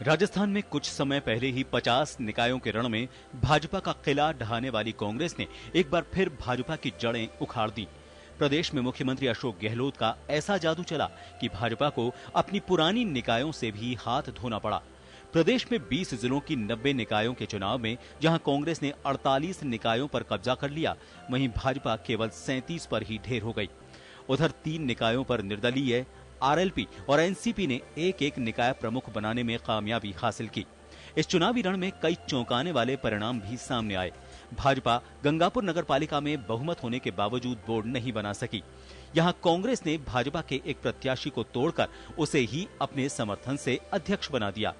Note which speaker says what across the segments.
Speaker 1: राजस्थान में कुछ समय पहले ही 50 निकायों के रण में भाजपा का किला ढहाने वाली कांग्रेस ने एक बार फिर भाजपा की जड़ें उखाड़ दी। प्रदेश में मुख्यमंत्री अशोक गहलोत का ऐसा जादू चला कि भाजपा को अपनी पुरानी निकायों से भी हाथ धोना पड़ा। प्रदेश में 20 जिलों की 90 निकायों के चुनाव में जहां कांग्रेस ने 48 निकायों पर कब्जा कर लिया, वहीं भाजपा केवल 37 पर ही ढेर हो गई। उधर 3 निकायों पर निर्दलीय, आरएलपी और एनसीपी ने एक एक निकाय प्रमुख बनाने में कामयाबी हासिल की। इस चुनावी रण में कई चौंकाने वाले परिणाम भी सामने आए। भाजपा गंगापुर नगरपालिका में बहुमत होने के बावजूद बोर्ड नहीं बना सकी। यहां कांग्रेस ने भाजपा के एक प्रत्याशी को तोड़कर उसे ही अपने समर्थन से अध्यक्ष बना दिया।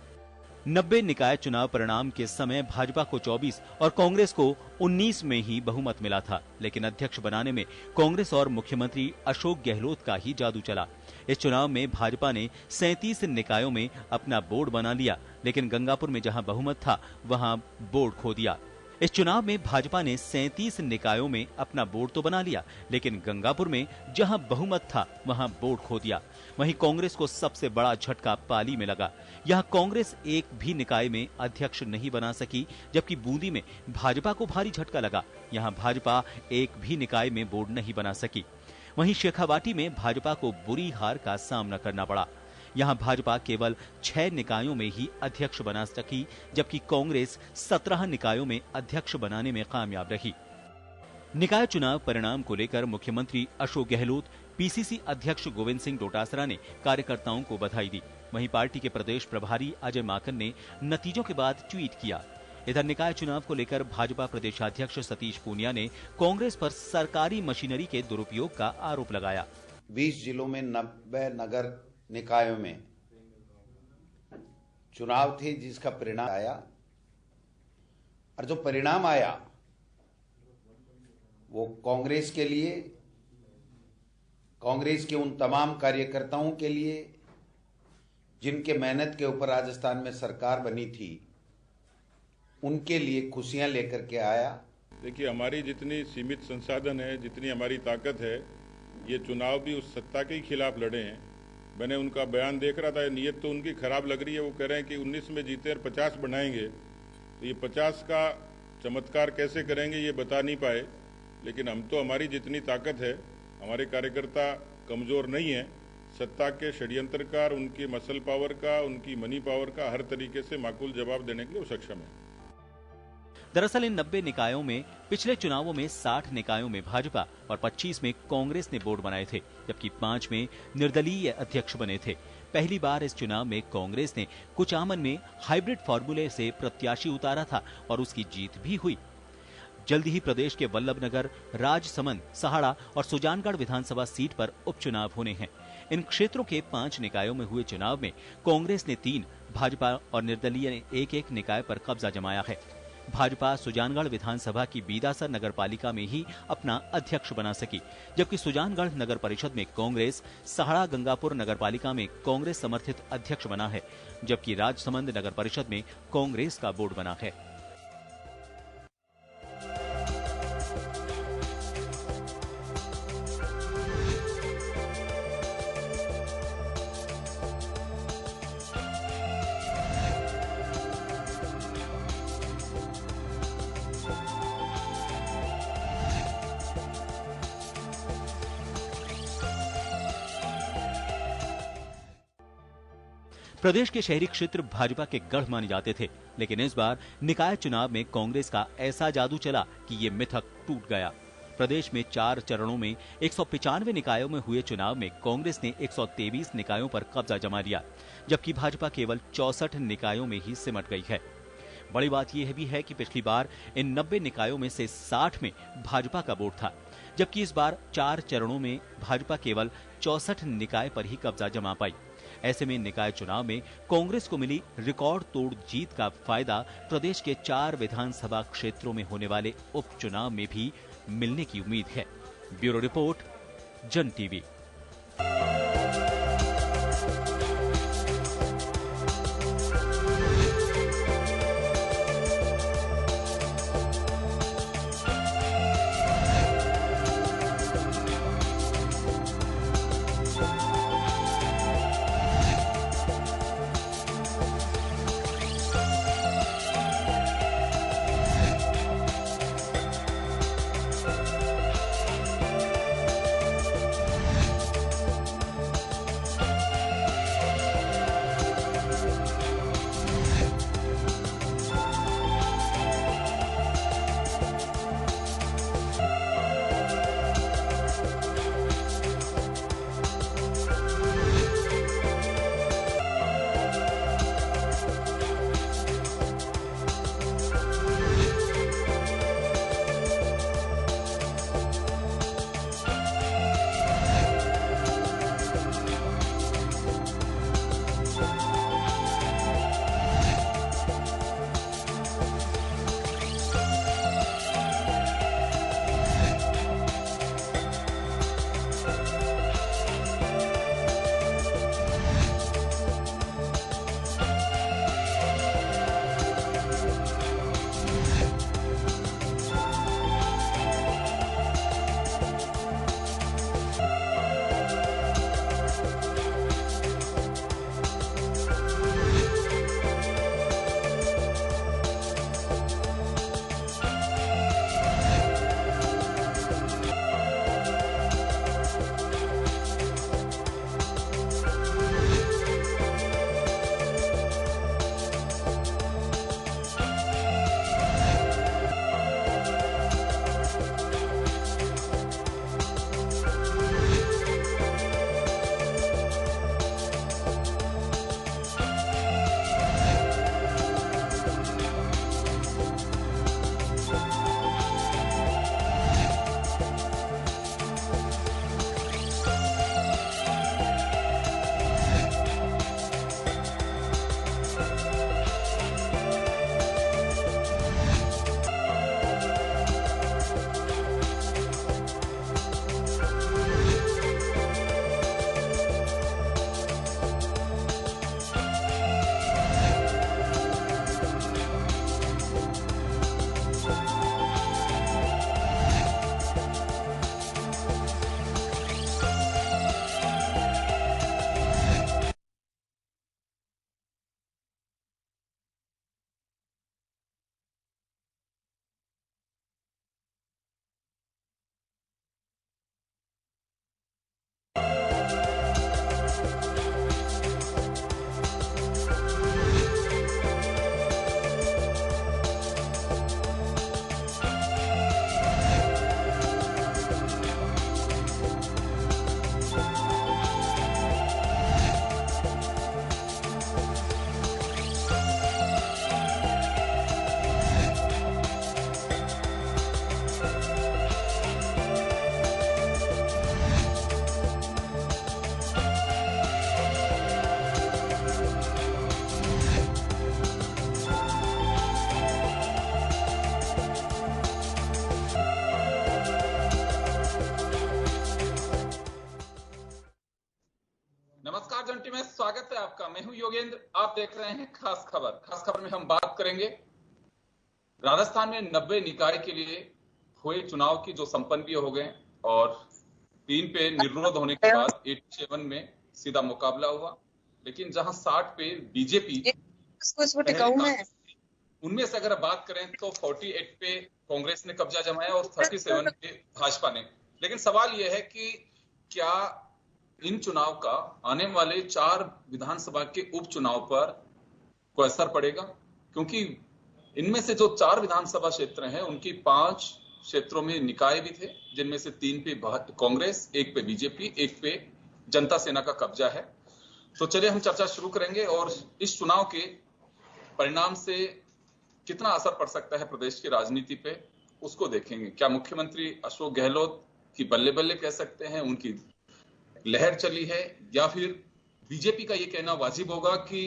Speaker 1: 90 निकाय चुनाव परिणाम के समय भाजपा को 24 और कांग्रेस को 19 में ही बहुमत मिला था, लेकिन अध्यक्ष बनाने में कांग्रेस और मुख्यमंत्री अशोक गहलोत का ही जादू चला। इस चुनाव में भाजपा ने 37 निकायों में अपना बोर्ड बना लिया, लेकिन गंगापुर में जहां बहुमत था वहां बोर्ड खो दिया। इस चुनाव में भाजपा ने 37 निकायों में अपना बोर्ड तो बना लिया, लेकिन गंगापुर में जहां बहुमत था वहां बोर्ड खो दिया। वहीं कांग्रेस को सबसे बड़ा झटका पाली में लगा। यहां कांग्रेस एक भी निकाय में अध्यक्ष नहीं बना सकी, जबकि बूंदी में भाजपा को भारी झटका लगा। यहां भाजपा एक भी निकाय में बोर्ड नहीं बना सकी। वहीं शेखावाटी में भाजपा को बुरी हार का सामना करना पड़ा। यहां भाजपा केवल 6 निकायों में ही अध्यक्ष बना सकी, जबकि कांग्रेस 17 निकायों में अध्यक्ष बनाने में कामयाब रही। निकाय चुनाव परिणाम को लेकर मुख्यमंत्री अशोक गहलोत, पीसीसी अध्यक्ष गोविंद सिंह डोटासरा ने कार्यकर्ताओं को बधाई दी। वहीं पार्टी के प्रदेश प्रभारी अजय माकन ने नतीजों के बाद ट्वीट किया। इधर निकाय चुनाव को लेकर भाजपा प्रदेशाध्यक्ष सतीश पूनिया ने कांग्रेस पर सरकारी मशीनरी के दुरुपयोग का आरोप लगाया।
Speaker 2: 20 जिलों में 90 नगर निकायों में चुनाव थे, जिसका परिणाम आया, और जो परिणाम आया वो कांग्रेस के लिए, कांग्रेस के उन तमाम कार्यकर्ताओं के लिए जिनके मेहनत के ऊपर राजस्थान में सरकार बनी थी, उनके लिए खुशियां लेकर के आया।
Speaker 3: देखिए, हमारी जितनी सीमित संसाधन है, जितनी हमारी ताकत है, ये चुनाव भी उस सत्ता के खिलाफ लड़े हैं। मैंने उनका बयान देख रहा था, नीयत तो उनकी खराब लग रही है। वो कह रहे हैं कि 19 में जीते और 50 बनाएंगे, तो ये 50 का चमत्कार कैसे करेंगे ये बता नहीं पाए। लेकिन हम तो, हमारी जितनी ताकत है, हमारे कार्यकर्ता कमजोर नहीं है। सत्ता के षड्यंत्रकार उनकी मसल पावर का, उनकी मनी पावर का हर तरीके से माकूल जवाब देने के लिए वो सक्षम है।
Speaker 1: दरअसल इन 90 निकायों में पिछले चुनावों में 60 निकायों में भाजपा और 25 में कांग्रेस ने बोर्ड बनाए थे, जबकि 5 में निर्दलीय अध्यक्ष बने थे। पहली बार इस चुनाव में कांग्रेस ने कुचामन में हाइब्रिड फॉर्मूले से प्रत्याशी उतारा था और उसकी जीत भी हुई। जल्द ही प्रदेश के वल्लभनगर, राजसमंद, सहाड़ा और सुजानगढ़ विधानसभा सीट पर उपचुनाव होने हैं। इन क्षेत्रों के 5 निकायों में हुए चुनाव में कांग्रेस ने 3, भाजपा और निर्दलीय ने एक निकाय पर कब्जा जमाया है। भाजपा सुजानगढ़ विधानसभा की बीदासर नगर पालिका में ही अपना अध्यक्ष बना सकी, जबकि सुजानगढ़ नगर परिषद में कांग्रेस, सहाड़ा गंगापुर नगर पालिका में कांग्रेस समर्थित अध्यक्ष बना है, जबकि राजसमंद नगर परिषद में कांग्रेस का बोर्ड बना है। प्रदेश के शहरी क्षेत्र भाजपा के गढ़ माने जाते थे, लेकिन इस बार निकाय चुनाव में कांग्रेस का ऐसा जादू चला कि ये मिथक टूट गया। प्रदेश में 4 चरणों में 195 निकायों में हुए चुनाव में कांग्रेस ने 123 निकायों पर कब्जा जमा लिया, जबकि भाजपा केवल 64 निकायों में ही सिमट गई है। बड़ी बात यह भी है कि पिछली बार इन 90 निकायों में से 60 में भाजपा का बोर्ड था, जबकि इस बार 4 चरणों में भाजपा केवल 64 निकाय पर ही कब्जा जमा पाई। ऐसे में निकाय चुनाव में कांग्रेस को मिली रिकॉर्ड तोड़ जीत का फायदा प्रदेश के 4 विधानसभा क्षेत्रों में होने वाले उपचुनाव में भी मिलने की उम्मीद है। ब्यूरो रिपोर्ट, जन टीवी।
Speaker 4: आपका। मैं हूं योगेंद्र, आप देख रहे हैं खास खबर। खास खबर में हम बात करेंगे राजस्थान में 90 निकाय के लिए हुए चुनाव की जो संपन्न भी हो गए और 3 पे निर्विरोध होने के बाद 87 में सीधा मुकाबला हुआ। लेकिन जहां 60 पे बीजेपी उनमें से अगर बात करें तो 48 पे कांग्रेस ने कब्जा जमाया और 37 पे भाजपा ने। लेकिन सवाल यह है कि क्या इन चुनाव का आने वाले 4 विधानसभा के उपचुनाव पर कोई असर पड़ेगा? क्योंकि इनमें से जो 4 विधानसभा क्षेत्र हैं उनकी 5 क्षेत्रों में निकाय भी थे, जिनमें से 3 पे कांग्रेस, 1 पे बीजेपी, 1 पे जनता सेना का कब्जा है। तो चलिए हम चर्चा शुरू करेंगे और इस चुनाव के परिणाम से कितना असर पड़ सकता है प्रदेश की राजनीति पे, उसको देखेंगे। क्या मुख्यमंत्री अशोक गहलोत की बल्ले बल्ले कह सकते हैं, उनकी लहर चली है, या फिर बीजेपी का यह कहना वाजिब होगा कि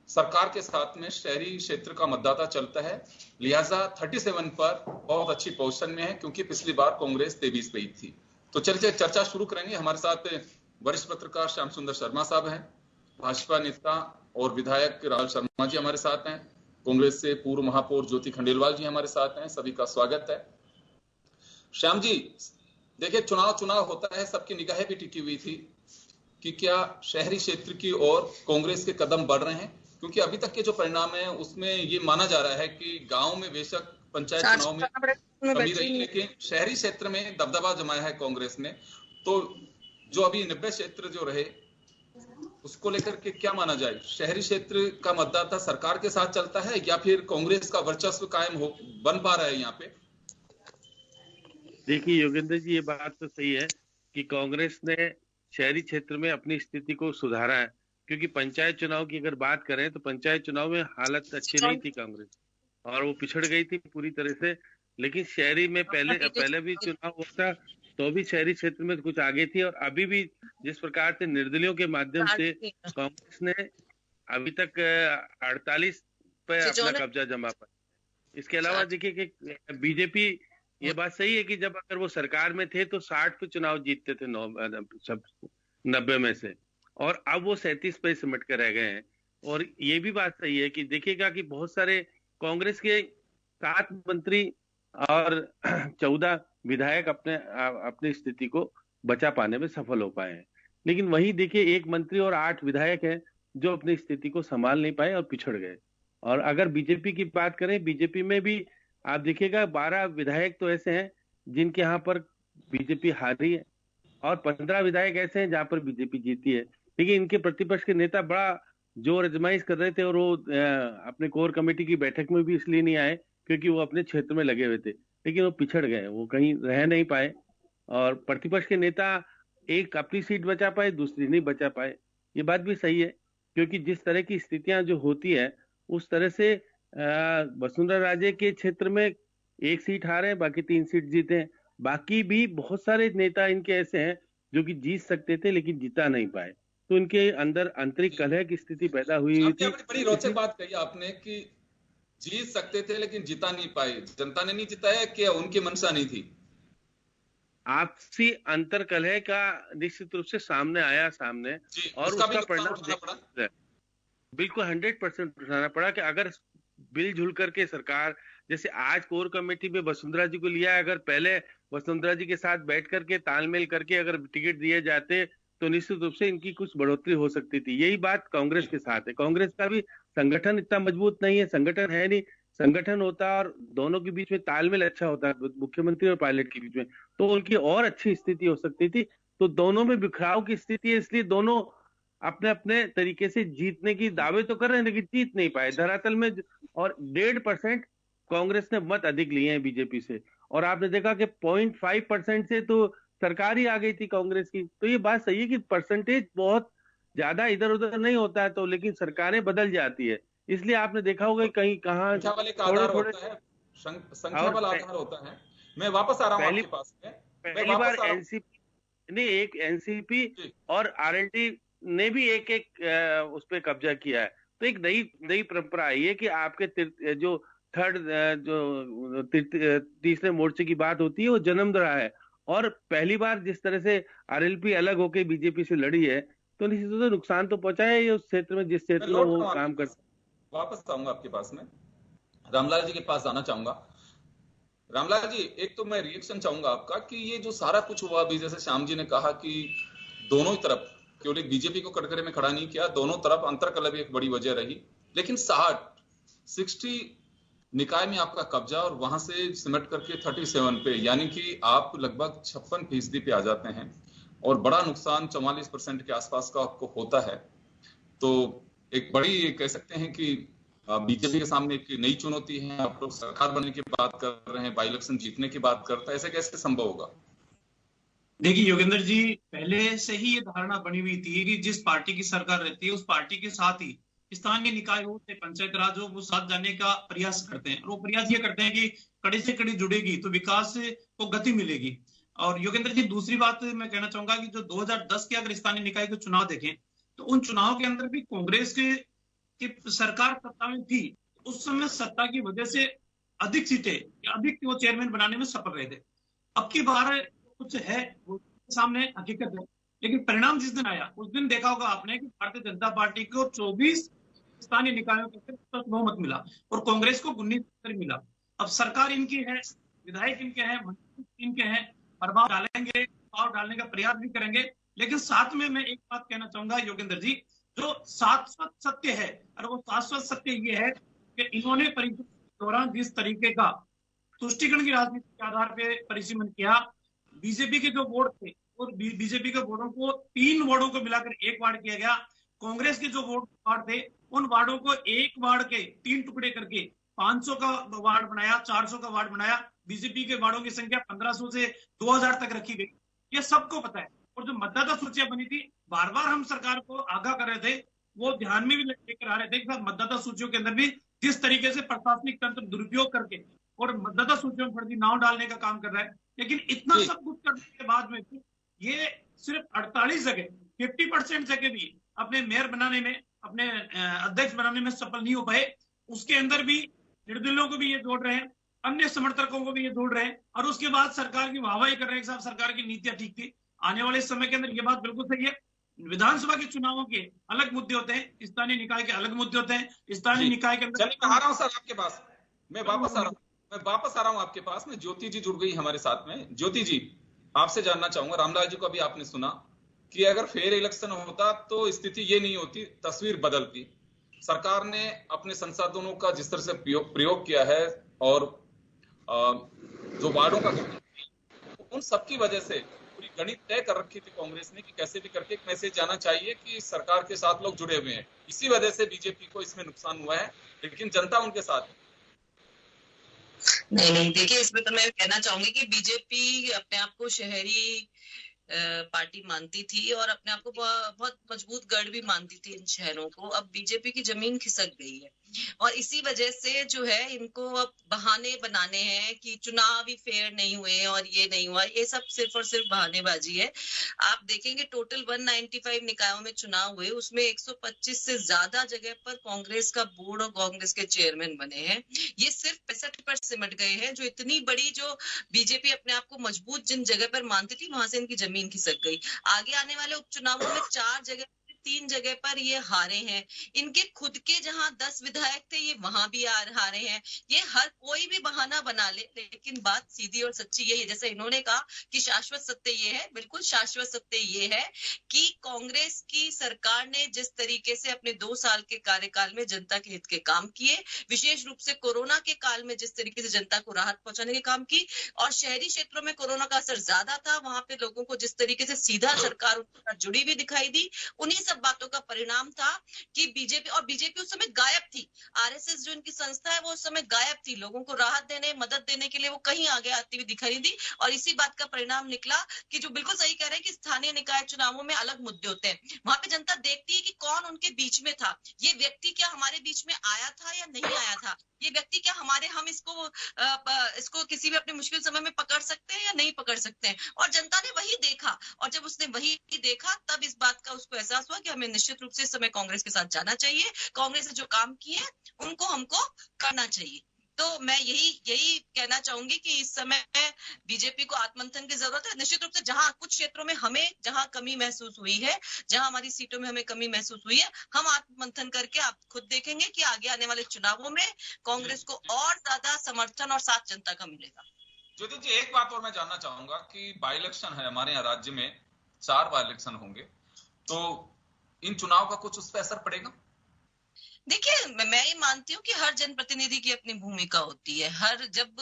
Speaker 4: सरकार के साथ में शहरी क्षेत्र का मतदाता चलता है, लिहाजा 37 पर बहुत अच्छी पोजीशन में है, क्योंकि पिछली बार कांग्रेस 23 पे ही थी। तो चलिए चर्चा शुरू करेंगे। हमारे साथ वरिष्ठ पत्रकार श्याम सुंदर शर्मा साहब हैं, भाजपा नेता और विधायक राहुल शर्मा जी हमारे साथ हैं, कांग्रेस से पूर्व महापौर ज्योति खंडेलवाल जी हमारे साथ हैं। सभी का स्वागत है। श्याम जी, देखिए चुनाव होता है, सबकी निगाहें भी टिकी हुई थी कि क्या शहरी क्षेत्र की ओर कांग्रेस के कदम बढ़ रहे हैं, क्योंकि अभी तक के जो परिणाम है उसमें ये माना जा रहा है कि गांव में बेशक पंचायत चुनाव में कमी रही, लेकिन शहरी क्षेत्र में दबदबा जमाया है कांग्रेस ने। तो जो अभी 90 क्षेत्र जो रहे उसको लेकर के क्या माना जाए? शहरी क्षेत्र का मतदाता सरकार के साथ चलता है या फिर कांग्रेस का वर्चस्व कायम बन पा रहा है यहाँ पे?
Speaker 5: देखिए योगेंद्र जी, ये बात तो सही है कि कांग्रेस ने शहरी क्षेत्र में अपनी स्थिति को सुधारा है, क्योंकि पंचायत चुनाव की अगर बात करें तो पंचायत चुनाव में हालत अच्छी नहीं थी कांग्रेस, और वो पिछड़ गई थी पूरी तरह से। लेकिन शहरी में पहले भी चुनाव हुआ था तो भी शहरी क्षेत्र में कुछ आगे थी, और अभी भी जिस प्रकार से निर्दलियों के माध्यम से कांग्रेस ने अभी तक 48 पे अपना कब्जा जमा पाया। इसके अलावा देखिए कि बीजेपी, ये बात सही है कि जब अगर वो सरकार में थे तो 60 पे चुनाव जीतते थे 90 में से, और अब वो 37 पे सिमट कर रह गए हैं। और ये भी बात सही है कि देखिएगा कि बहुत सारे कांग्रेस के 7 मंत्री और 14 विधायक अपनी स्थिति को बचा पाने में सफल हो पाए हैं, लेकिन वही देखिए 1 मंत्री और 8 विधायक हैं जो अपनी स्थिति को संभाल नहीं पाए और पिछड़ गए। और अगर बीजेपी की बात करें, बीजेपी में भी आप देखिएगा 12 विधायक तो ऐसे हैं जिनके यहाँ पर बीजेपी हारी है, और 15 विधायक ऐसे हैं जहां पर बीजेपी जीती है। लेकिन इनके प्रतिपक्ष के नेता बड़ा जोर आजमाइश कर रहे थे, और वो अपने कोर कमेटी की बैठक में भी इसलिए नहीं आए क्योंकि वो अपने क्षेत्र में लगे हुए थे, लेकिन वो पिछड़ गए, वो कहीं रह नहीं पाए। और प्रतिपक्ष के नेता एक अपनी सीट बचा पाए, दूसरी नहीं बचा पाए। ये बात भी सही है, क्योंकि जिस तरह की स्थितियां जो होती है उस तरह से वसुंधरा राजे के क्षेत्र में 1 सीट हारे हैं, बाकी 3 सीट जीते हैं। बाकी भी बहुत सारे नेता इनके ऐसे हैं जो कि जीत सकते थे लेकिन जीता नहीं पाए, तो उनके अंदर आंतरिक कलह की स्थिति पैदा हुई थी।
Speaker 4: बड़ी रोचक बात कही आपने कि जीत सकते थे लेकिन जीता नहीं पाए। जनता ने नहीं जिताया, क्या उनकी मंशा नहीं थी?
Speaker 5: आपसी अंतर कलह का निश्चित रूप से सामने आया और उसका परिणाम बिल्कुल 100% उठाना पड़ा कि अगर मिलजुल करके सरकार, जैसे आज कोर कमेटी में वसुंधरा जी को लिया, अगर पहले वसुंधरा जी के साथ बैठ करके तालमेल करके अगर टिकट दिए जाते तो निश्चित रूप से इनकी कुछ बढ़ोतरी हो सकती थी। यही बात कांग्रेस के साथ है। कांग्रेस का भी संगठन इतना मजबूत नहीं है, संगठन है नहीं। संगठन होता और दोनों के बीच में तालमेल अच्छा होता है, मुख्यमंत्री और पायलट के बीच में, तो उनकी और अच्छी स्थिति हो सकती थी। तो दोनों में बिखराव की स्थिति है, इसलिए दोनों अपने अपने तरीके से जीतने की दावे तो कर रहे हैं लेकिन जीत नहीं पाए धरातल में। और 1.5% कांग्रेस ने मत अधिक लिए हैं बीजेपी से, और आपने देखा कि 0.5% से तो सरकार ही आ गई थी कांग्रेस की। तो ये बात सही है कि परसेंटेज बहुत ज्यादा इधर उधर नहीं होता है, तो लेकिन सरकारें बदल जाती है। इसलिए आपने देखा होगा कहीं कहाँ
Speaker 4: संख्या वाला आधार होता है। मैं वापस आ रहा हूं आपके पास में।
Speaker 5: पहली बार एनसीपी ने एक एनसीपी और आरएलडी ने भी एक उस पर कब्जा किया है। तो एक नई परंपरा आई है कि आपके जो तीसरे मोर्चे की बात होती है वो जन्म रहा है। और पहली बार जिस तरह से आरएलपी अलग होकर बीजेपी से लड़ी है, तो निश्चित रूप से नुकसान तो पहुंचाए ही उस क्षेत्र में, जिस क्षेत्र में वो काम कर।
Speaker 4: वापस आऊंगा आपके पास में, रामलाल जी के पास जाना चाहूंगा। रामलाल जी, एक तो मैं रिएक्शन चाहूंगा आपका कि ये जो सारा कुछ हुआ अभी, जैसे श्याम जी ने कहा कि दोनों ही तरफ, केवल एक बीजेपी को कटघरे में खड़ा नहीं किया, दोनों तरफ अंतरकलह भी एक बड़ी वजह रही। लेकिन 60 निकाय में आपका कब्जा और वहां से सिमट करके 37 पे, यानी कि आप लगभग 56% पे आ जाते हैं और बड़ा नुकसान 44% के आसपास का आपको होता है। तो एक बड़ी कह सकते हैं कि बीजेपी के सामने एक नई चुनौती है। आप लोग सरकार बनने की बात कर रहे हैं, बाई इलेक्शन जीतने की बात करते हैं, ऐसे कैसे संभव होगा?
Speaker 6: देखिए योगेंद्र जी, पहले से ही ये धारणा बनी हुई थी कि जिस पार्टी की सरकार रहती है उस पार्टी के साथ ही स्थानीय निकाय हो, पंचायत राज हो, वो साथ जाने का प्रयास करते हैं। और वो प्रयास ये करते हैं कि कड़ी से कड़ी जुड़ेगी तो विकास को गति मिलेगी। और योगेंद्र जी, दूसरी बात मैं कहना चाहूंगा कि जो 2010 के अगर स्थानीय निकाय के चुनाव देखें तो उन चुनाव के अंदर भी कांग्रेस की सरकार सत्ता में थी। उस समय सत्ता की वजह से अधिक सीटें या अधिक वो चेयरमैन बनाने में सफल रहे थे। अब की बार कुछ है वो सामने हकीकत है, लेकिन परिणाम जिस दिन आया उस दिन देखा होगा आपने कि भारतीय जनता पार्टी को 24 स्थानीय निकायों के बहुमत मिला और कांग्रेस को 19 मिला। अब सरकार इनकी है, विधायक इनके हैं, मंत्री इनके हैं, प्रभाव डालेंगे, प्रभाव डालने का प्रयास भी करेंगे। लेकिन साथ में मैं एक बात कहना चाहूंगा योगेंद्र जी, जो शाश्वत सत्य है, और वो शाश्वत सत्य ये है कि इन्होंने परिषद के दौरान जिस तरीके का तुष्टीकरण की राजनीति के आधार पर परिसीमन किया, बीजेपी के जो वोट थे और बीजेपी के वोटों को 3 वार्डों को मिलाकर 1 वार्ड किया गया। कांग्रेस के जो वार्ड थे उन वार्डों को 1 वार्ड के 3 टुकड़े करके 500 का वार्ड बनाया, 400 का वार्ड बनाया। बीजेपी के वार्डों की संख्या 1500 से 2000 तक रखी गई, ये सबको पता है। और जो मतदाता सूचियां बनी थी, बार बार हम सरकार को आगाह कर रहे थे, वो ध्यान में भी लेकर आ रहे थे कि मतदाता सूचियों के अंदर भी जिस तरीके से प्रशासनिक तंत्र दुरुपयोग करके और मतदाता सूचियों में फर्जी नाम डालने का काम कर रहा है। लेकिन इतना सब कुछ करने के बाद में ये सिर्फ 48 जगह 50% जगह भी अपने मेयर बनाने में, अपने अध्यक्ष बनाने में सफल नहीं हो पाए। उसके अंदर भी निर्दलीयों को भी ये जोड़ रहे हैं, अन्य समर्थकों को भी ये जोड़ रहे हैं, और उसके बाद सरकार की वाहवाही कर रहे हैं कि साहब सरकार की नीतियां ठीक थी। आने वाले समय के अंदर ये बात बिल्कुल सही है, विधानसभा के चुनावों के अलग मुद्दे होते हैं, स्थानीय निकाय के अलग मुद्दे होते हैं। स्थानीय निकाय के अंदर
Speaker 4: आ रहा हूं सर आपके पास, मैं वापस आ रहा हूं आपके पास में। ज्योति जी जुड़ गई हमारे साथ में। ज्योति जी, आपसे जानना चाहूंगा, रामलाल जी को अभी आपने सुना कि अगर फेयर इलेक्शन होता तो स्थिति ये नहीं होती, तस्वीर बदलती। सरकार ने अपने संसाधनों का जिस तरह से प्रयोग किया है और जो वार्डों का उन सबकी वजह से पूरी गणित तय कर रखी थी कांग्रेस ने कि कैसे भी करके एक मैसेज जाना चाहिए कि सरकार के साथ लोग जुड़े हुए हैं। इसी वजह से बीजेपी को इसमें नुकसान हुआ है, लेकिन जनता उनके साथ है।
Speaker 7: नहीं, देखिए इसमें तो मैं कहना चाहूंगी कि बीजेपी अपने आप को शहरी पार्टी मानती थी और अपने आप को बहुत मजबूत गढ़ भी मानती थी इन शहरों को। अब बीजेपी की जमीन खिसक गई है और इसी वजह से जो है इनको अब बहाने बनाने हैं कि चुनाव ही फेयर नहीं हुए और ये नहीं हुआ। ये सब सिर्फ और सिर्फ बहानेबाजी है। आप देखेंगे टोटल 195 निकायों में चुनाव हुए, उसमें 125 से ज्यादा जगह पर कांग्रेस का बोर्ड और कांग्रेस के चेयरमैन बने हैं। ये सिर्फ 65 पर सिमट गए हैं। जो इतनी बड़ी जो बीजेपी अपने आप को मजबूत जिन जगह पर मानती थी, वहां से इनकी जमीन खिसक गई। आगे आने वाले उपचुनावों में 4 जगह 3 जगह पर ये हारे हैं। इनके खुद के जहां 10 विधायक थे ये वहां भी हारे हैं। ये हर कोई भी बहाना बना ले, लेकिन बात सीधी और सच्ची यही है। जैसे इन्होंने कहा कि शाश्वत सत्य ये है, बिल्कुल शाश्वत सत्य ये है कि कांग्रेस की सरकार ने जिस तरीके से अपने 2 साल के कार्यकाल में जनता के हित के काम किए, विशेष रूप से कोरोना के काल में जिस तरीके से जनता को राहत पहुंचाने के काम की, और शहरी क्षेत्रों में कोरोना का असर ज्यादा था, वहां पे लोगों को जिस तरीके से सीधा सरकार उनके साथ जुड़ी हुई दिखाई दी, उन्हीं सब बातों का परिणाम था कि बीजेपी उस समय गायब थी। आरएसएस जो इनकी संस्था है वो उस समय गायब थी। लोगों को राहत देने, मदद देने के लिए वो कहीं आगे आती हुई दिखाई दी, और इसी बात का परिणाम निकला कि जो बिल्कुल सही कह रहे हैं कि स्थानीय निकाय चुनावों में अलग मुद्दे होते हैं। वहां पे जनता देखती है कि कौन उनके बीच में था, ये व्यक्ति क्या हमारे बीच में आया था या नहीं आया था, ये व्यक्ति क्या हम इसको किसी भी अपने मुश्किल समय में पकड़ सकते हैं या नहीं पकड़ सकते हैं। और जनता ने वही देखा, और जब उसने वही देखा तब इस बात का उसको एहसास हुआ कि हमें निश्चित रूप से इस समय कांग्रेस के साथ जाना चाहिए। कांग्रेस ने जो काम किए उनको हमको करना चाहिए। तो मैं यही कहना चाहूंगी कि इस समय बीजेपी को आत्ममंथन की जरूरत है। निश्चित रूप से जहां कुछ क्षेत्रों में हमें जहां कमी महसूस हुई है, जहां हमारी सीटों में हमें कमी महसूस हुई है, हम आत्ममंथन करके आप खुद देखेंगे कि आगे आने वाले चुनावों में कांग्रेस को और ज्यादा समर्थन और साथ जनता का मिलेगा।
Speaker 4: ज्योति जी, एक बात और मैं जानना चाहूंगा कि बाई इलेक्शन है हमारे यहाँ राज्य में, 4 बाई इलेक्शन होंगे, तो इन चुनाव का कुछ उस पर असर पड़ेगा?
Speaker 7: देखिए, मैं ये मानती हूँ कि हर जनप्रतिनिधि की अपनी भूमिका होती है। जब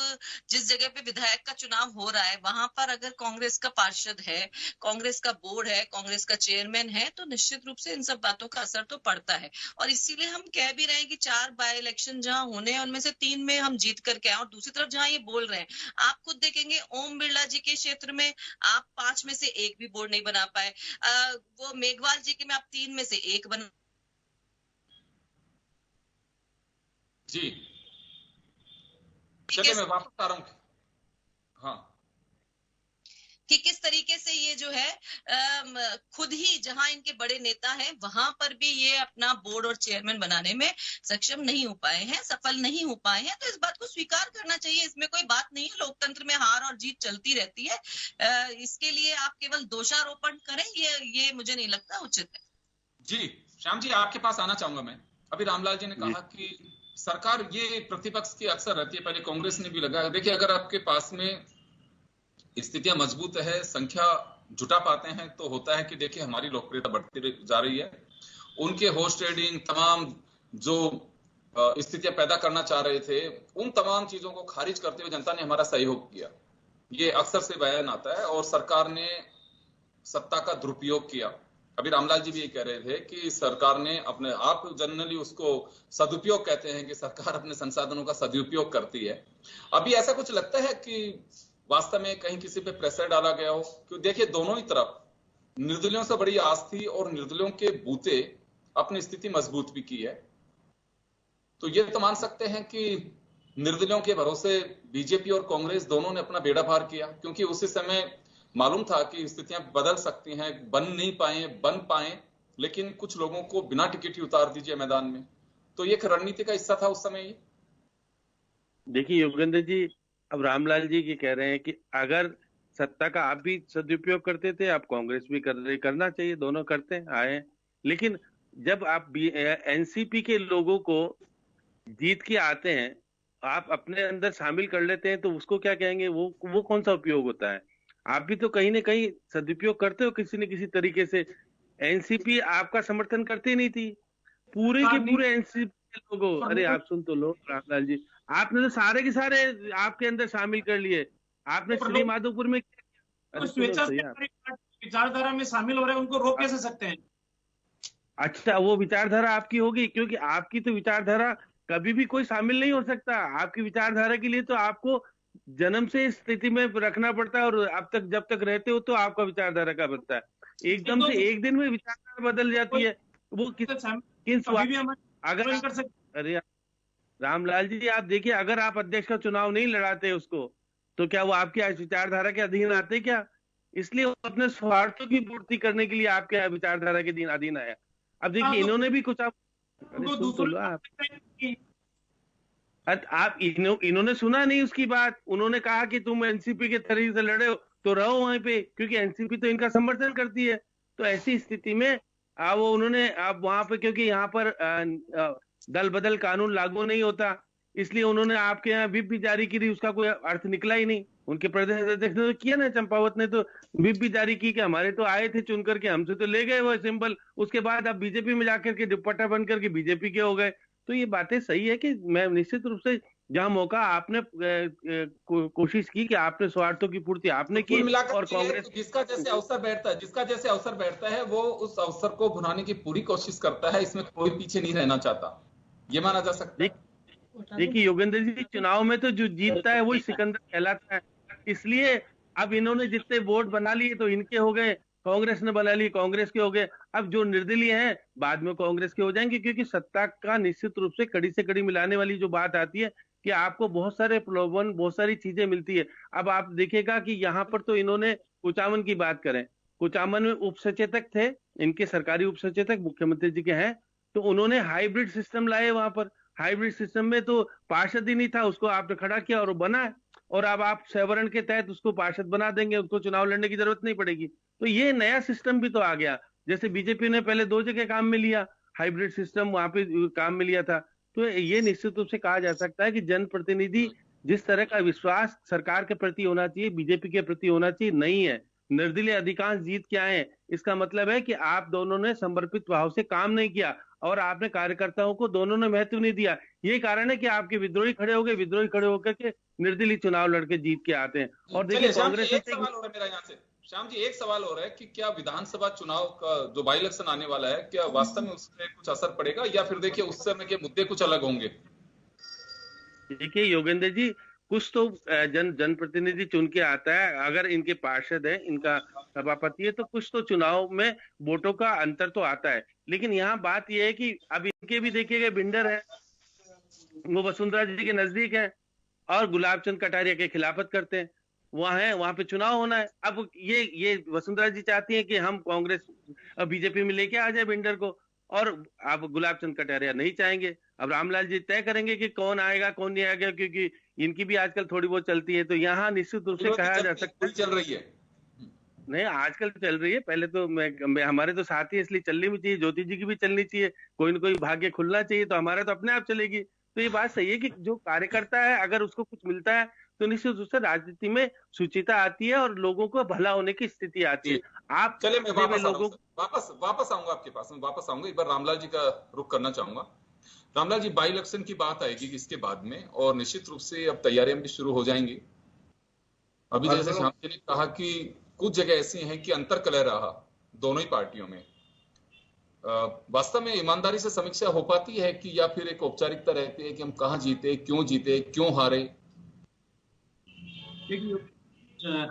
Speaker 7: जिस जगह पे विधायक का चुनाव हो रहा है, वहां पर अगर कांग्रेस का पार्षद है, कांग्रेस का बोर्ड है, कांग्रेस का चेयरमैन है, तो निश्चित रूप से इन सब बातों का असर तो पड़ता है। और इसीलिए हम कह भी रहे हैं कि 4 बाई इलेक्शन जहां होने हैं, उनमें से 3 में हम जीत करके आए। और दूसरी तरफ जहां ये बोल रहे हैं, आप खुद देखेंगे ओम बिरला जी के क्षेत्र में आप 5 में से 1 भी बोर्ड नहीं बना पाए। वो मेघवाल जी के में आप 3 में से 1 बना।
Speaker 4: जी चलिए, मैं वापस आ रहा हूँ। हाँ,
Speaker 7: कि किस तरीके से ये जो है खुद ही जहां इनके बड़े नेता हैं, वहां पर भी ये अपना बोर्ड और चेयरमैन बनाने में सक्षम नहीं हो पाए हैं, सफल नहीं हो पाए हैं। तो इस बात को स्वीकार करना चाहिए, इसमें कोई बात नहीं है। लोकतंत्र में हार और जीत चलती रहती है। इसके लिए आप केवल दोषारोपण करें, ये मुझे नहीं लगता उचित है।
Speaker 4: जी श्याम जी, आपके पास आना चाहूंगा मैं। अभी रामलाल जी ने कहा कि सरकार, ये प्रतिपक्ष की अक्सर रहती है, पहले कांग्रेस ने भी लगाया। देखिए, अगर आपके पास में स्थितियां मजबूत है, संख्या जुटा पाते हैं, तो होता है कि देखिए हमारी लोकप्रियता बढ़ती जा रही है। उनके होस्ट ट्रेडिंग, तमाम जो स्थितियां पैदा करना चाह रहे थे, उन तमाम चीजों को खारिज करते हुए जनता ने हमारा सहयोग किया। ये अक्सर से बयान आता है। और सरकार ने सत्ता का दुरुपयोग किया। अभी रामलाल जी भी ये कह रहे थे कि सरकार ने अपने, आप जनरली उसको सदुपयोग कहते हैं कि सरकार अपने संसाधनों का सदुपयोग करती है। अभी ऐसा कुछ लगता है कि वास्तव में कहीं किसी पे प्रेशर डाला गया हो? क्योंकि देखिए, दोनों ही तरफ निर्दलियों से बड़ी आस थी और निर्दलियों के बूते अपनी स्थिति मजबूत भी की है। तो ये तो मान सकते हैं कि निर्दलियों के भरोसे बीजेपी और कांग्रेस दोनों ने अपना बेड़ा पार किया, क्योंकि उसी समय मालूम था कि स्थितियां बदल सकती हैं, बन पाए, लेकिन कुछ लोगों को बिना टिकट ही उतार दीजिए मैदान में। तो ये एक रणनीति का हिस्सा था उस समय।
Speaker 5: देखिए योगेंद्र जी, अब रामलाल जी की कह रहे हैं कि अगर सत्ता का आप भी सदुपयोग करते थे, आप कांग्रेस भी करना चाहिए, दोनों करते हैं, आए। लेकिन जब आप एनसीपी के लोगों को जीत के आते हैं, आप अपने अंदर शामिल कर लेते हैं, तो उसको क्या कहेंगे? वो कौन सा उपयोग होता है? आप भी तो कहीं ना कहीं सदुपयोग करते हो किसी न किसी तरीके से। एनसीपी आपका समर्थन करती नहीं थी, पूरे के पूरे एनसीपी के लोगों, अरे आप सुन तो लो रामलाल जी, आपने तो सारे के सारे आपके अंदर शामिल कर लिए। आपने श्री माधोपुर में
Speaker 6: विचारधारा में शामिल हो रहे हैं, उनको रोक कैसे सकते हैं?
Speaker 5: अच्छा, वो विचारधारा आपकी होगी, क्योंकि आपकी तो विचारधारा कभी भी कोई शामिल नहीं हो सकता। आपकी विचारधारा के लिए तो आपको जन्म से इस स्थिति में रखना पड़ता है, और अब तक जब तक रहते हो तो आपका विचारधारा का बनता है। एकदम से एक दिन में विचारधारा बदल जाती है, वो किस अगर अरे रामलाल जी, आप देखिए, अगर आप अध्यक्ष का चुनाव नहीं लड़ाते उसको, तो क्या वो आपकी विचारधारा के अधीन आते क्या? इसलिए वो अपने स्वार्थों की पूर्ति करने के लिए आपके विचारधारा के अधीन आया। अब देखिए, इन्होंने भी कुछ इन्होंने सुना नहीं उसकी बात। उन्होंने कहा कि तुम एनसीपी के तरीके से लड़े हो तो रहो वहीं पे, क्योंकि एनसीपी तो इनका समर्थन करती है। तो ऐसी स्थिति में वो उन्होंने अब वहां पे, क्योंकि यहाँ पर दल बदल कानून लागू नहीं होता, इसलिए उन्होंने आपके यहाँ व्हिप भी जारी की थी, उसका कोई अर्थ निकला ही नहीं। उनके प्रदेश अध्यक्ष ने तो किया ना, चंपावत ने तो व्हिप भी जारी की कि हमारे तो आए थे चुन करके, हमसे तो ले गए वो सिंबल। उसके बाद अब बीजेपी में जाकर के दुपट्टा बन करके बीजेपी के हो गए। तो ये बातें सही है कि मैं निश्चित रूप से जहां मौका आपने कोशिश की कि आपने स्वार्थों की पूर्ति आपने की, और कांग्रेस
Speaker 4: जिसका जैसे अवसर बैठता है वो उस अवसर को भुनाने की पूरी कोशिश करता है। इसमें कोई पीछे नहीं रहना चाहता, ये माना जा सकता है।
Speaker 5: देखिए योगेंद्र जी, चुनाव में तो जो जीतता है वही सिकंदर कहलाता है। इसलिए अब इन्होंने जितने वोट बना लिए तो इनके हो गए, कांग्रेस ने बना लिए कांग्रेस के हो गए। अब जो निर्दलीय हैं बाद में कांग्रेस के हो जाएंगे, क्योंकि सत्ता का निश्चित रूप से कड़ी से कड़ी मिलाने वाली जो बात आती है कि आपको बहुत सारे प्रलोभन, बहुत सारी चीजें मिलती है। अब आप देखिएगा कि यहाँ पर तो इन्होंने कुचामन की बात करें, कुचामन में उप सचेतक थे, इनके सरकारी उप सचेतक मुख्यमंत्री जी के हैं, तो उन्होंने हाइब्रिड सिस्टम लाए वहां पर। हाइब्रिड सिस्टम में तो पार्षद ही नहीं था, उसको आपने खड़ा किया और वो बना है, और अब आप सवर्ण के तहत उसको पार्षद बना देंगे, उसको चुनाव लड़ने की जरूरत नहीं पड़ेगी। तो ये नया सिस्टम भी तो आ गया। जैसे बीजेपी ने पहले 2 जगह काम में लिया हाइब्रिड सिस्टम, वहां पे काम में लिया था। तो ये निश्चित रूप से कहा जा सकता है कि जनप्रतिनिधि जिस तरह का विश्वास सरकार के प्रति होना चाहिए, बीजेपी के प्रति होना चाहिए, नहीं है। निर्दलीय अधिकांश जीत के आए, इसका मतलब है कि आप दोनों ने समर्पित भाव से काम नहीं किया और आपने कार्यकर्ताओं को दोनों ने महत्व नहीं दिया। यही कारण है कि आपके विद्रोही खड़े हो गए, विद्रोही खड़े होकर के निर्दलीय चुनाव लड़के जीत के आते हैं। और देखिए कांग्रेस
Speaker 4: एक सवाल हो रहा है मेरा यहाँ से, श्याम जी एक सवाल हो रहा है कि क्या विधानसभा चुनाव का जो बाई इलेक्शन आने वाला है, क्या वास्तव में उसमें कुछ असर पड़ेगा, या फिर देखिए उस समय के मुद्दे कुछ अलग होंगे?
Speaker 5: देखिए योगेंद्र जी, कुछ तो जनप्रतिनिधि चुन के आता है, अगर इनके पार्षद है, इनका सभापति है, तो कुछ तो चुनाव में वोटों का अंतर तो आता है। लेकिन यहाँ बात यह है कि अब इनके भी देखिएगा बिल्डर है, वो वसुंधरा जी के नजदीक है और गुलाब चंद कटारिया के खिलाफत करते हैं, वहां पे चुनाव होना है। अब ये वसुंधरा जी चाहती है कि हम कांग्रेस बीजेपी में लेके आ जाए बिल्डर को, और अब गुलाब चंद कटारिया नहीं चाहेंगे। अब रामलाल जी तय करेंगे कि कौन आएगा कौन नहीं आएगा, क्योंकि इनकी भी आजकल थोड़ी बहुत चलती है। तो यहाँ निश्चित रूप से कहा जा सकता है
Speaker 4: चल रही है,
Speaker 5: नहीं आजकल चल रही है, पहले तो मैं हमारे तो साथी है इसलिए चलनी भी चाहिए, ज्योति जी की भी चलनी चाहिए, कोई ना कोई भाग्य खुलना चाहिए, तो हमारा तो अपने आप चलेगी। तो ये बात सही है कि जो कार्यकर्ता है अगर उसको कुछ मिलता है तो निश्चित रूप से राजनीति में सुचिता आती है और लोगों को भला होने की स्थिति आती है। आप
Speaker 4: चले मैं वापस
Speaker 5: आऊंगा
Speaker 4: आपके पास, मैं वापस आऊंगा, एक बार रामलाल जी का रुख करना चाहूंगा। रामलाल जी, बाई इलेक्शन की बात आएगी इसके बाद में, और निश्चित रूप से अब तैयारियां भी शुरू हो जाएंगी। अभी जैसे श्याम जी ने कहा कि कुछ जगह ऐसी हैं कि अंतर कलह रहा दोनों ही पार्टियों में, वास्तव में ईमानदारी से समीक्षा हो पाती है कि या फिर एक औपचारिकता रहती है कि हम कहाँ जीते, क्यों हारे?
Speaker 6: देखिए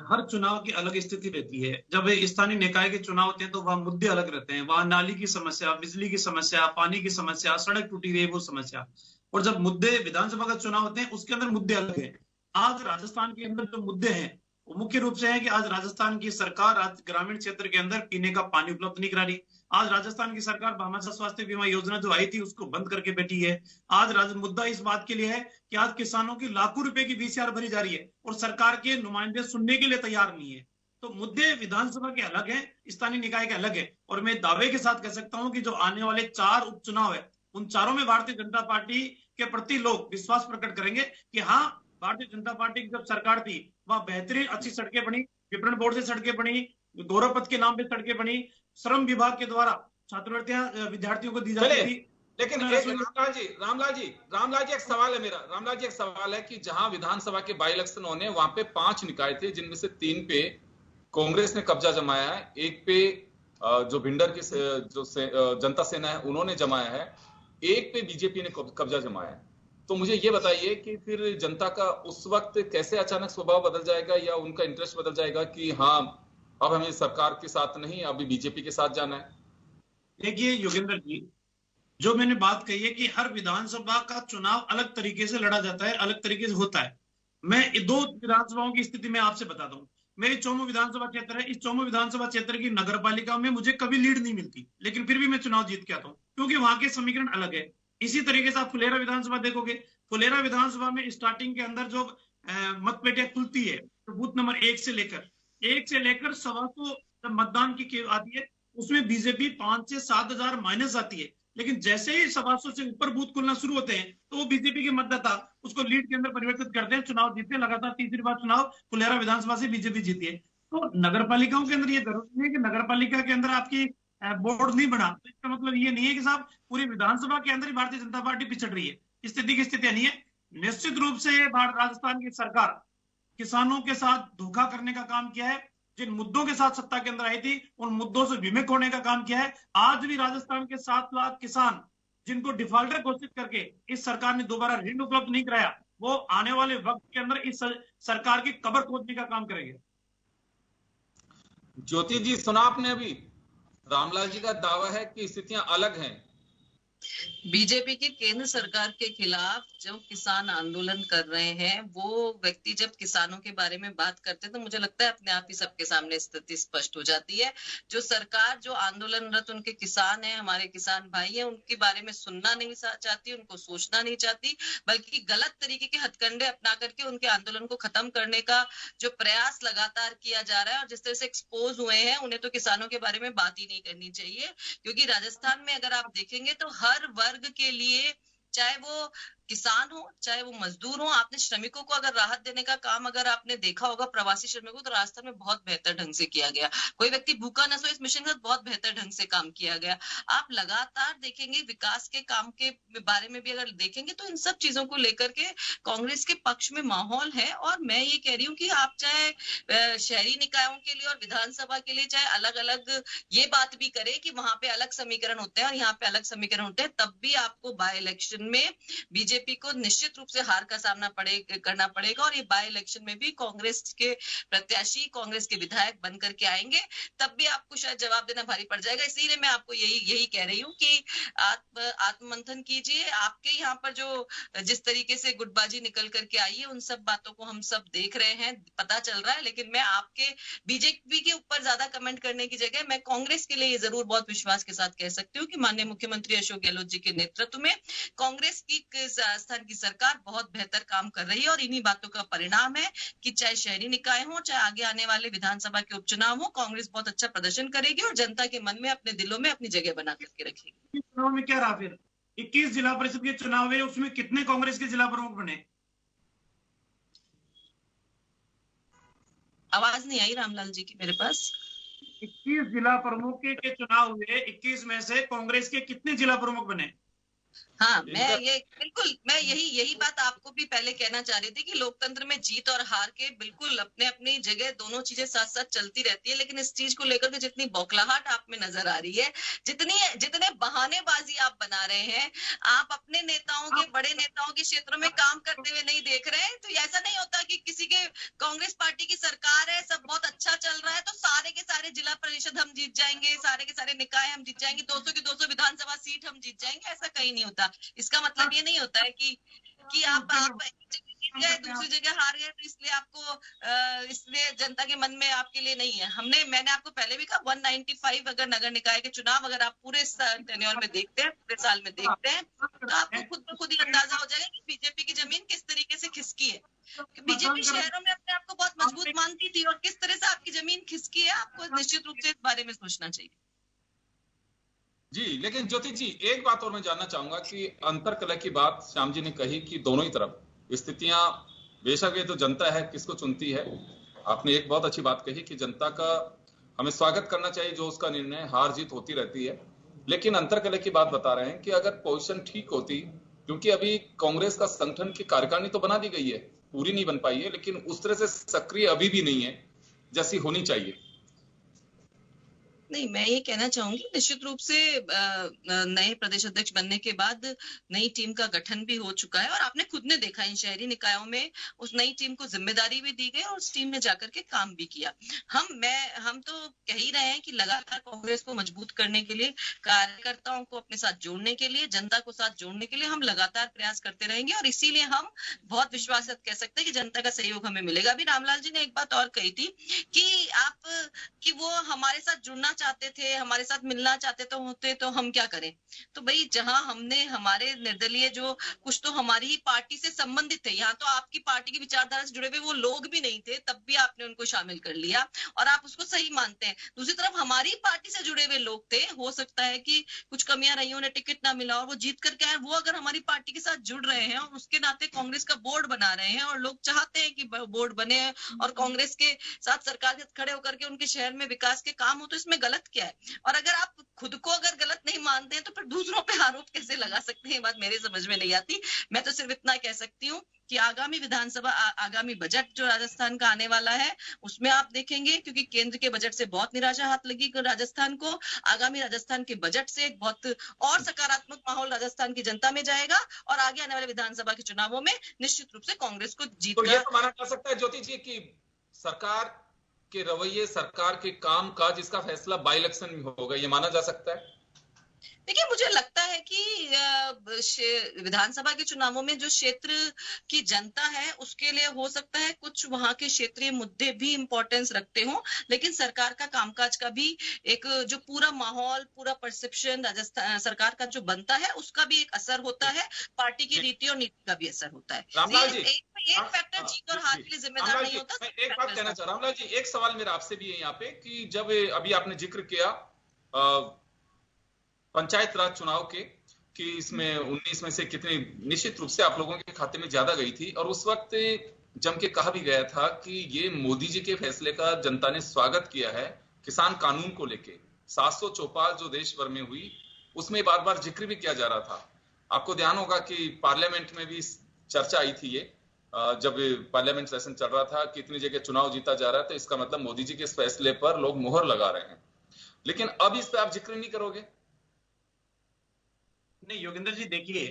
Speaker 6: हर चुनाव की अलग स्थिति रहती है। जब स्थानीय निकाय के चुनाव होते हैं तो वहाँ मुद्दे अलग रहते हैं, वहाँ नाली की समस्या, बिजली की समस्या, पानी की समस्या, सड़क टूटी हुई है वो समस्या। और जब मुद्दे विधानसभा का चुनाव होते हैं उसके अंदर मुद्दे अलग है। आज राजस्थान के अंदर जो मुद्दे हैं वो मुख्य रूप से है कि आज राजस्थान की सरकार आज ग्रामीण क्षेत्र के अंदर पीने का पानी उपलब्ध नहीं करा रही। आज राजस्थान की सरकार भामाशाह स्वास्थ्य बीमा योजना जो आई थी उसको बंद करके बैठी है। आज मुद्दा इस बात के लिए है कि आज किसानों की लाखों रुपए की VCR भरी जा रही है और सरकार के नुमाइंदे सुनने के लिए तैयार नहीं है। तो मुद्दे विधानसभा के अलग है, स्थानीय निकाय के अलग है। और मैं दावे के साथ कह सकता हूं कि जो आने वाले 4 उपचुनाव है उन चारों में भारतीय जनता पार्टी के प्रति लोग विश्वास प्रकट करेंगे कि हाँ, भारतीय जनता पार्टी की जब सरकार थी वहां बेहतरीन अच्छी सड़कें बनी, विपणन बोर्ड से सड़कें बनी, गौरव पथ के नाम पे सड़कें बनी, श्रम विभाग के द्वारा छात्रवृत्तियां विद्यार्थियों को दी जाती थी।
Speaker 4: लेकिन रामलाल जी एक सवाल है मेरा, रामलाल जी एक सवाल है कि जहां विधानसभा के बाई इलेक्शन होने वहां पे 5 निकाय थे जिनमें से 3 पे कांग्रेस ने कब्जा जमाया है, एक पे जो भिंडर की जो जनता सेना है उन्होंने जमाया है, एक पे बीजेपी ने कब्जा जमाया है। तो मुझे ये बताइए कि फिर जनता का उस वक्त कैसे अचानक स्वभाव बदल जाएगा या उनका इंटरेस्ट बदल जाएगा कि हाँ अब हमें सरकार के साथ नहीं, अभी बीजेपी के साथ जाना है?
Speaker 6: देखिए योगेंद्र जी, जो मैंने बात कही है कि हर विधानसभा का चुनाव अलग तरीके से लड़ा जाता है, अलग तरीके से होता है। मैं 2 विधानसभाओं की स्थिति में आपसे बताता हूँ। मेरी चौमू विधानसभा क्षेत्र है, इस चौमू विधानसभा क्षेत्र की नगर पालिका में मुझे कभी लीड नहीं मिलती, लेकिन फिर भी मैं चुनाव जीत के आता हूँ क्योंकि वहां के समीकरण अलग है। इसी तरीके से आप फुलेरा विधानसभा देखोगे, फुलेरा विधानसभा में स्टार्टिंग के अंदर जो मतपेटियां खुलती है तो बूथ नंबर 1 से लेकर 125 जब मतदान की आती है उसमें बीजेपी 5 से 7 हजार माइनस आती है। लेकिन जैसे ही 700 से ऊपर बूथ खुलना शुरू होते हैं तो वो बीजेपी के मतदाता उसको लीड के अंदर परिवर्तित करते हैं, चुनाव जीतते हैं। लगातार तीसरी बार चुनाव फुलेरा विधानसभा से बीजेपी जीती है। तो नगर पालिकाओं के अंदर ये जरूरी नहीं है कि नगर पालिका के अंदर आपकी बोर्ड नहीं बना तो इसका मतलब ये नहीं है कि साहब पूरी विधानसभा के अंदर ही भारतीय जनता पार्टी पिछड़ रही है। स्थिति की स्थिति नहीं है। निश्चित रूप से राजस्थान की सरकार किसानों के साथ धोखा करने का काम किया है। जिन मुद्दों के साथ सत्ता के अंदर आई थी उन मुद्दों से विमुख होने का काम किया है। आज भी राजस्थान के 7 लाख किसान जिनको डिफॉल्टर घोषित करके इस सरकार ने दोबारा ऋण उपलब्ध नहीं कराया, वो आने वाले वक्त के अंदर इस सरकार की कब्र खोदने का काम करेंगे।
Speaker 4: ज्योति जी, सुना आपने अभी रामलाल जी का दावा है कि स्थितियां अलग हैं।
Speaker 7: बीजेपी के केंद्र सरकार के खिलाफ जो किसान आंदोलन कर रहे हैं, वो व्यक्ति जब किसानों के बारे में बात करते हैं तो मुझे लगता है अपने आप ही सबके सामने स्थिति स्पष्ट हो जाती है। जो सरकार, जो आंदोलनरत उनके किसान हैं, हमारे किसान भाई हैं, उनके बारे में सुनना नहीं चाहती, उनको सोचना नहीं चाहती, बल्कि गलत तरीके के हथकंडे अपना करके उनके आंदोलन को खत्म करने का जो प्रयास लगातार किया जा रहा है, और जिस तरह से एक्सपोज हुए हैं, उन्हें तो किसानों के बारे में बात ही नहीं करनी चाहिए। क्योंकि राजस्थान में अगर आप देखेंगे तो हर वर्ग के लिए, चाहे वो किसान हो चाहे वो मजदूर हो, आपने श्रमिकों को अगर राहत देने का काम अगर आपने देखा होगा, प्रवासी श्रमिकों, तो राजस्थान में बहुत बेहतर ढंग से किया गया। कोई व्यक्ति भूखा न सो, इस मिशन का बहुत बेहतर ढंग से काम किया गया। आप लगातार देखेंगे विकास के काम के बारे में भी अगर देखेंगे तो इन सब चीजों को लेकर के कांग्रेस के पक्ष में माहौल है। और मैं ये कह रही हूँ कि आप चाहे शहरी निकायों के लिए और विधानसभा के लिए चाहे अलग अलग ये बात भी करे कि वहां पे अलग समीकरण होते हैं और यहाँ पे अलग समीकरण होते हैं, तब भी आपको बाय इलेक्शन में बीजेपी को निश्चित रूप से हार का सामना करना पड़ेगा। और ये बाय इलेक्शन में भी कांग्रेस के प्रत्याशी, कांग्रेस के विधायक बन करके आएंगे, तब भी आपको शायद जवाब देना भारी पड़ जाएगा। इसीलिए मैं आपको यही कह रही हूँ कि आत्ममंथन कीजिए। आपके यहाँ पर जो जिस तरीके से गुटबाजी निकल करके आई है, उन सब बातों को हम सब देख रहे हैं, पता चल रहा है। लेकिन मैं आपके बीजेपी के ऊपर ज्यादा कमेंट करने की जगह मैं कांग्रेस के लिए ये जरूर बहुत विश्वास के साथ कह सकती हूँ कि माननीय मुख्यमंत्री अशोक गहलोत जी के नेतृत्व में कांग्रेस की राजस्थान की सरकार बहुत बेहतर काम कर रही है। और इन्हीं बातों का परिणाम है कि चाहे शहरी निकाय हो, चाहे आगे आने वाले विधानसभा के उपचुनाव हो, कांग्रेस बहुत अच्छा प्रदर्शन करेगी और जनता के मन में, अपने दिलों में अपनी जगह बना करके रखेगी।
Speaker 6: चुनाव में क्या रहा फिर? 21 जिला परिषद के चुनाव है, उसमें कितने कांग्रेस के जिला प्रमुख बने?
Speaker 7: आवाज नहीं आई रामलाल जी की मेरे पास।
Speaker 6: 21 जिला प्रमुख के चुनाव हुए, 21 में से कांग्रेस के कितने जिला प्रमुख बने?
Speaker 7: हाँ, मैं यही बात आपको भी पहले कहना चाह रही थी कि लोकतंत्र में जीत और हार के बिल्कुल अपने अपनी जगह दोनों चीजें साथ साथ चलती रहती है। लेकिन इस चीज को लेकर के जितनी बौखलाहट आप में नजर आ रही है, जितने बहानेबाजी आप बना रहे हैं, आप अपने नेताओं के, बड़े नेताओं के क्षेत्रों में काम करते हुए नहीं देख रहे हैं। तो ऐसा नहीं होता कि किसी के कांग्रेस पार्टी की सरकार है, सब बहुत अच्छा चल रहा है तो सारे के सारे जिला परिषद हम जीत जाएंगे, सारे के सारे निकाय हम जीत जाएंगे, 200 की 200 विधानसभा सीट हम जीत जाएंगे। ऐसा कहीं नहीं होता। इसका मतलब ये नहीं होता है कि आप एक जगह जीत गए, दूसरी जगह हार गए तो इसलिए आपको इसलिए जनता के मन में आपके लिए नहीं है। मैंने आपको पहले भी कहा 195 अगर नगर निकाय के चुनाव अगर आप पूरे टेन्योर में देखते हैं, पूरे साल में देखते हैं, तो आपको खुद ब खुद ही अंदाजा हो जाएगा कि बीजेपी की जमीन किस तरीके से खिसकी है। बीजेपी शहरों में अपने आप को बहुत मजबूत मानती थी और किस तरह से आपकी जमीन खिसकी है, आपको निश्चित रूप से इस बारे में सोचना चाहिए।
Speaker 4: जी, लेकिन ज्योति जी, एक बात और मैं जानना चाहूंगा कि अंतरकलह की बात श्याम जी ने कही कि दोनों ही तरफ स्थितियां, बेशक ये तो जनता है किसको चुनती है। आपने एक बहुत अच्छी बात कही कि जनता का हमें स्वागत करना चाहिए, जो उसका निर्णय, हार जीत होती रहती है। लेकिन अंतरकलह की बात बता रहे हैं कि अगर पोजीशन ठीक होती, क्योंकि अभी कांग्रेस का संगठन की कार्यकारिणी तो बना दी गई है, पूरी नहीं बन पाई है, लेकिन उस तरह से सक्रिय अभी भी नहीं है जैसी होनी चाहिए।
Speaker 7: नहीं, मैं ये कहना चाहूंगी निश्चित रूप से नए प्रदेश अध्यक्ष बनने के बाद नई टीम का गठन भी हो चुका है और आपने खुद ने देखा इन शहरी निकायों में उस नई टीम को जिम्मेदारी भी दी गई और उस टीम ने जाकर के काम भी किया। हम तो कह ही रहे हैं कि लगातार कांग्रेस को मजबूत करने के लिए, कार्यकर्ताओं को अपने साथ जोड़ने के लिए, जनता को साथ जोड़ने के लिए हम लगातार प्रयास करते रहेंगे और इसीलिए हम बहुत विश्वास से कह सकते हैं कि जनता का सहयोग हमें मिलेगा। अभी रामलाल जी ने एक बात और कही थी कि वो हमारे साथ जुड़ना चाहते थे, हमारे साथ मिलना चाहते तो हम क्या करें। तो भाई, जहां हमने हमारे निर्दलीय जो कुछ तो हमारी ही पार्टी से संबंधित थे, यहाँ तो आपकी पार्टी की विचारधारा से जुड़े हुए वो लोग भी नहीं थे, तब भी आपने उनको शामिल कर लिया और आप उसको सही मानते हैं। दूसरी तरफ हमारी पार्टी से जुड़े हुए लोग थे, हो सकता है कि कुछ कमियां रही, उन्हें टिकट ना मिला और वो जीत करके आए, वो अगर हमारी पार्टी के साथ जुड़ रहे हैं और उसके नाते कांग्रेस का बोर्ड बना रहे हैं और लोग चाहते हैं कि बोर्ड बने और कांग्रेस के साथ सरकार के खड़े होकर के उनके शहर में विकास के काम हो, तो इसमें गलत क्या है। और अगर आप खुद को अगर गलत नहीं मानते हैं तो फिर दूसरों पे आरोप कैसे लगा सकते हैं, ये बात मेरे समझ में नहीं आती। मैं तो सिर्फ इतना कह सकती हूँ कि आगामी विधानसभा, आगामी बजट जो राजस्थान का आने वाला है उसमें आप देखेंगे, क्योंकि केंद्र के बजट से बहुत निराशा हाथ लगी राजस्थान को, आगामी राजस्थान के बजट से एक बहुत और सकारात्मक माहौल राजस्थान की जनता में जाएगा और आगे आने वाले विधानसभा के चुनावों में निश्चित रूप से कांग्रेस को जीत।
Speaker 4: तो ये तो माना जा सकता है ज्योति जी की सरकार के रवैये, सरकार के काम काज, इसका फैसला बाई इलेक्शन में होगा, ये माना जा सकता है?
Speaker 7: देखिए, मुझे लगता है कि विधानसभा के चुनावों में जो क्षेत्र की जनता है उसके लिए हो सकता है कुछ वहां के क्षेत्रीय मुद्दे भी इंपॉर्टेंस रखते हों, लेकिन सरकार का कामकाज का भी एक जो पूरा माहौल, पूरा परसेप्शन राजस्थान सरकार का जो बनता है उसका भी एक असर होता है, पार्टी की रीति और नीति का भी असर होता है।
Speaker 4: रामलाल जी,
Speaker 7: एक फैक्टर जीत और हार के लिए जिम्मेदार नहीं होता।
Speaker 4: मैं एक बात कहना चाह रहा हूँ रामलाल जी, एक सवाल मेरा आपसे भी है यहाँ पे कि जब अभी आपने जिक्र किया पंचायत राज चुनाव के कि इसमें 19 में से कितनी निश्चित रूप से आप लोगों के खाते में ज्यादा गई थी, और उस वक्त जम के कहा भी गया था कि ये मोदी जी के फैसले का जनता ने स्वागत किया है किसान कानून को लेके। 700 चौपाल जो देश भर में हुई उसमें बार बार जिक्र भी किया जा रहा था। आपको ध्यान होगा कि पार्लियामेंट में भी चर्चा आई थी ये, जब पार्लियामेंट सेशन चल रहा था कि इतनी जगह चुनाव जीता जा रहा है तो इसका मतलब मोदी जी के इस फैसले पर लोग मोहर लगा रहे हैं, लेकिन अब इस पर आप जिक्र नहीं करोगे?
Speaker 6: नहीं योगेंद्र जी, देखिए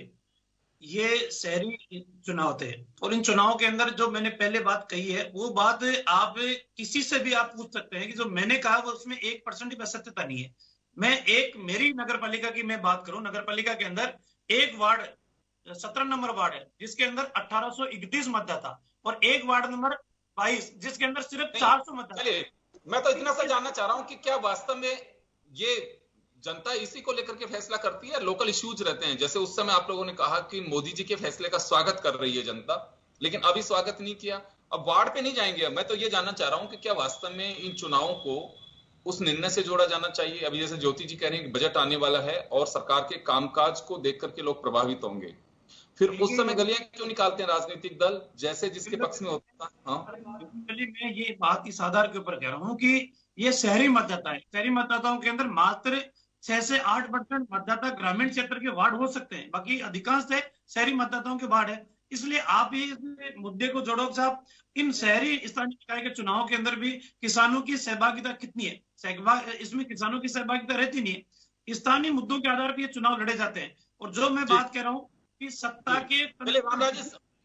Speaker 6: ये शहरी चुनाव थे और इन चुनावों के अंदर जो मैंने पहले बात कही है वो बात आप किसी से भी आप पूछ सकते हैं कि जो मैंने कहा वो उसमें 1% भी असत्यता नहीं है। मैं मेरी नगर पालिका की मैं बात करूं, नगर पालिका के अंदर एक वार्ड 17 नंबर वार्ड है जिसके अंदर 1831 मतदाता और एक वार्ड नंबर 22 जिसके अंदर सिर्फ 400 मतदाता।
Speaker 4: मैं तो इतना सा जानना चाह रहा हूं कि क्या वास्तव में ये जनता इसी को लेकर के फैसला करती है, लोकल इश्यूज रहते हैं? जैसे उस समय आप लोगों ने कहा कि मोदी जी के फैसले का स्वागत कर रही है जनता, लेकिन अभी स्वागत नहीं किया, अब वार्ड पे नहीं जाएंगे। मैं तो ये जानना चाह रहा हूं कि क्या वास्तव में इन चुनावों को उस निर्णय से जोड़ा जाना चाहिए? अभी जैसे ज्योति जी कह रहे हैं कि बजट आने वाला है और सरकार के कामकाज को देख करके लोग प्रभावित होंगे, फिर उस समय गलियां क्यों निकालते हैं राजनीतिक दल जैसे जिसके पक्ष में होता है? हाँ,
Speaker 6: मैं ये बात इस आधार के ऊपर कह रहा हूँ कि ये शहरी मतदाता है, शहरी मतदाताओं के अंदर मात्र 6 से 8% मतदाता ग्रामीण क्षेत्र के वार्ड हो सकते हैं, बाकी अधिकांश शहरी मतदाताओं के वार्ड है। इसलिए आप ये मुद्दे को जोड़ो साहब, इन शहरी स्थानीय निकाय के चुनाव के अंदर भी किसानों की सहभागिता कितनी है? इसमें किसानों की सहभागिता रहती नहीं है। स्थानीय मुद्दों के आधार पर ये चुनाव लड़े जाते हैं। और जो मैं बात कह रहा हूँ कि सत्ता के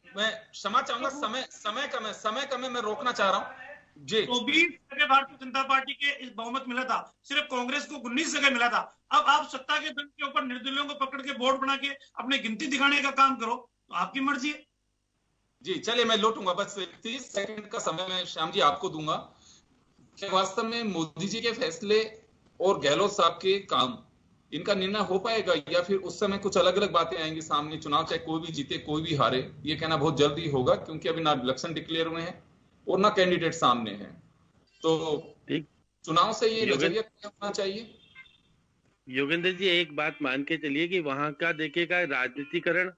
Speaker 4: मैं क्षमा चाहूंगा, समय कम है, मैं रोकना चाह रहा हूँ जी।
Speaker 6: 24 जगह भारतीय जनता पार्टी के इस बहुमत मिला था, सिर्फ कांग्रेस को 19 जगह मिला था। अब आप सत्ता के दम के ऊपर निर्दलियों को पकड़ के बोर्ड बना के अपने गिनती दिखाने का काम करो, तो आपकी मर्जी है
Speaker 4: जी। चलिए मैं लौटूंगा, बस 30 सेकंड का समय मैं श्याम जी आपको दूंगा। क्या वास्तव में मोदी जी के फैसले और गहलोत साहब के काम, इनका निर्णय हो पाएगा या फिर उस समय कुछ अलग अलग बातें आएंगी सामने? चुनाव चाहे कोई भी जीते कोई भी हारे, ये कहना बहुत जल्दी होगा क्योंकि अभी ना इलेक्शन डिक्लेयर हुए हैं और ना कैंडिडेट सामने हैं, तो चुनाव से ये नजरिया होना चाहिए।
Speaker 5: योगेंद्र जी, एक बात मान के चलिए कि वहां का देखिएगा राजनीतिकरण,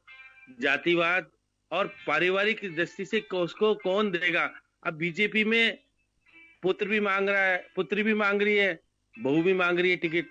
Speaker 5: जातिवाद और पारिवारिक दृष्टि से उसको कौन देगा। अब बीजेपी में पुत्र भी मांग रहा है, पुत्री भी मांग रही है, बहू भी मांग रही है टिकट,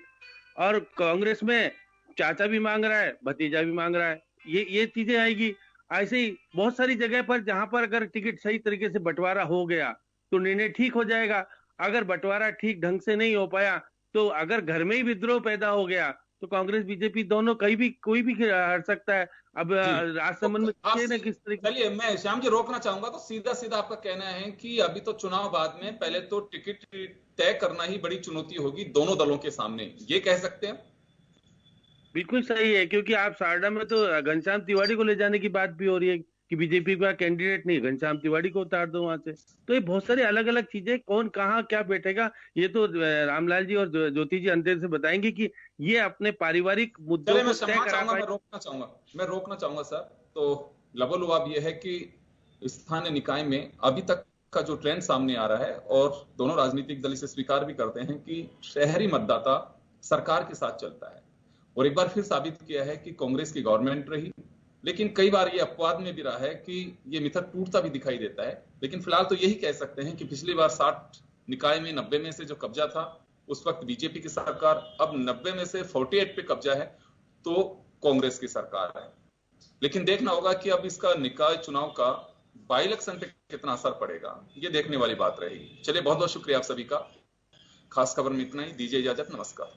Speaker 5: और कांग्रेस में चाचा भी मांग रहा है, भतीजा भी मांग रहा है। ये चीजें आएगी। ऐसे ही बहुत सारी जगह पर जहां पर अगर टिकट सही तरीके से बंटवारा हो गया तो निर्णय ठीक हो जाएगा। अगर बंटवारा ठीक ढंग से नहीं हो पाया तो अगर घर में ही विद्रोह पैदा हो गया तो कांग्रेस बीजेपी दोनों कहीं भी कोई भी हट सकता है। अब राजसमंद में किस तरीके।
Speaker 4: चलिए मैं श्याम जी रोकना चाहूंगा, तो सीधा आपका कहना है कि अभी तो चुनाव बाद में, पहले तो टिकट तय करना ही बड़ी चुनौती होगी दोनों दलों के सामने, ये कह सकते हैं?
Speaker 5: बिल्कुल सही है, क्योंकि आप सारदा में तो घनश्याम तिवारी को ले जाने की बात भी हो रही है कि बीजेपी का कैंडिडेट नहीं, घनश्याम तिवारी को उतार दो वहां से। तो ये बहुत सारी अलग अलग चीजें, कौन कहाँ क्या बैठेगा ये तो रामलाल जी और ज्योति जी अंतर से बताएंगे कि ये अपने पारिवारिक मुद्दों को तय करा पाए।
Speaker 4: मैं रोकना चाहूंगा सर। तो लबोलुआब ये है कि स्थानीय निकाय में अभी तक का जो ट्रेंड सामने आ रहा है, और दोनों राजनीतिक दल इसे स्वीकार भी करते हैं कि शहरी मतदाता सरकार के साथ चलता है, और एक बार फिर साबित किया है कि कांग्रेस की गवर्नमेंट रही। लेकिन कई बार ये अपवाद में भी रहा है कि ये मिथक टूटता भी दिखाई देता है। लेकिन फिलहाल तो यही कह सकते हैं कि पिछली बार 60 निकाय में 90 में से जो कब्जा था उस वक्त बीजेपी की सरकार, अब 90 में से 48 पे कब्जा है तो कांग्रेस की सरकार है। लेकिन देखना होगा कि अब इसका निकाय चुनाव का बाई इलेक्शन पे कितना असर पड़ेगा, ये देखने वाली बात रहेगी। चलिए बहुत बहुत शुक्रिया आप सभी का। खास खबर में इतना ही, दीजिए इजाजत, नमस्कार।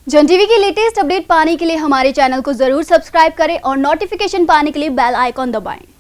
Speaker 8: जन टीवी की लेटेस्ट अपडेट पाने के लिए हमारे चैनल को जरूर सब्सक्राइब करें और नोटिफिकेशन पाने के लिए बेल आइकॉन दबाएं।